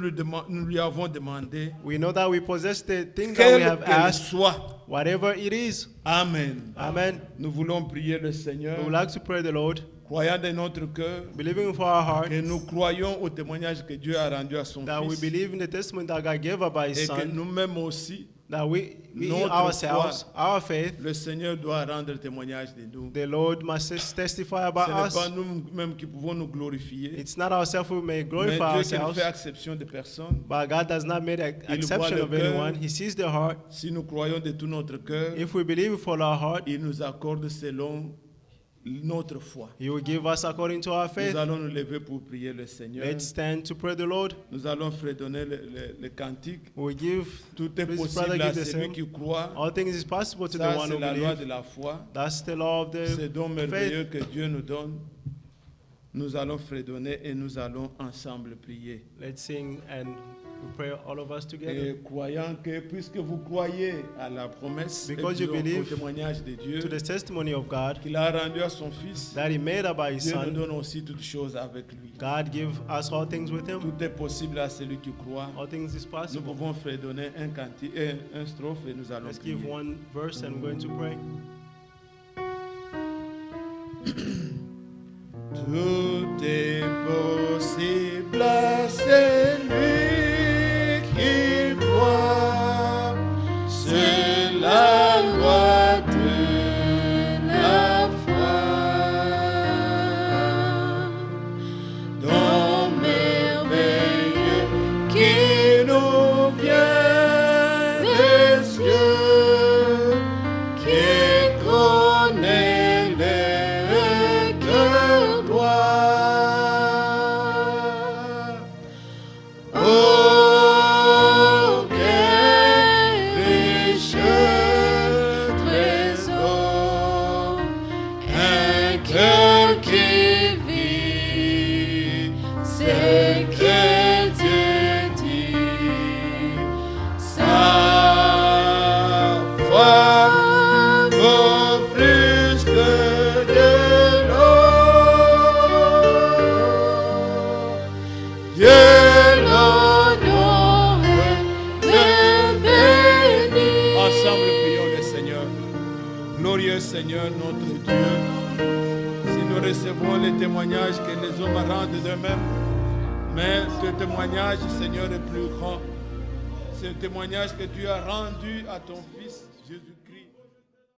lui avons demandée, we know that we possess the thing that we quelle have qu'elle asked, soit. whatever it is. Amen. Amen. Nous voulons prier le Seigneur, We would like to pray the Lord, croyant de notre cœur, believing for our heart que nous croyons au témoignage que Dieu a rendu à son that we Fils, believe in the testimony that God gave us by his et que Son, nous-mêmes aussi, that we notre ourselves, foi, our faith, le Seigneur doit rendre témoignage de nous. the Lord must testify Ce about n'est us. pas nous-mêmes qui pouvons nous glorifier, It's not ourselves who may mais glorify Dieu qui ne ourselves, fait exception de personne. but God does not make an Il exception voit of le cœur. anyone. He sees the heart. Si nous croyons de tout notre cœur, If we believe with all our heart, il nous accorde selon notre foi. he will give us according to our faith. Nous allons nous lever pour prier le Seigneur. Let's stand to pray the Lord. Nous allons fredonner le cantique. We will give, Tout est Please, possible brother, à give the celui same. qui croit. all things is possible to the Ça, one c'est who la loi believes. de la foi. That's the law of C'est the don merveilleux faith. que Dieu nous donne. Nous allons fredonner et nous allons ensemble prier. Let's sing and we pray all of us together. Et croyant que, puisque vous croyez à la promesse et Because you disons, au believe témoignage de Dieu To the testimony of God qu'il a rendu à son Fils, that he made by his Dieu nous Son, donne aussi toutes choses avec lui. God give us all things with him. Tout est possible à celui qui croit. All things is Nous possible. pouvons fredonner un cantique, un strophe et nous allons Let's prier. give one verse and we're going to pray. Tout est possible à celui qui croit. C'est la loi de la foi. Don merveilleux qui nous vient des cieux, qui connaît les cœurs droits. Oh, quel riche trésor, un cœur qui vit, c'est que Dieu dit. Sa foi vaut plus que de l'or. Dieu l'honore, le bénit. Ensemble, prions le Seigneur. Glorieux Seigneur, notre Dieu, si nous recevons les témoignages que les hommes rendent d'eux-mêmes, mais ce témoignage, Seigneur, est plus grand. C'est le témoignage que tu as rendu à ton Fils Jésus-Christ.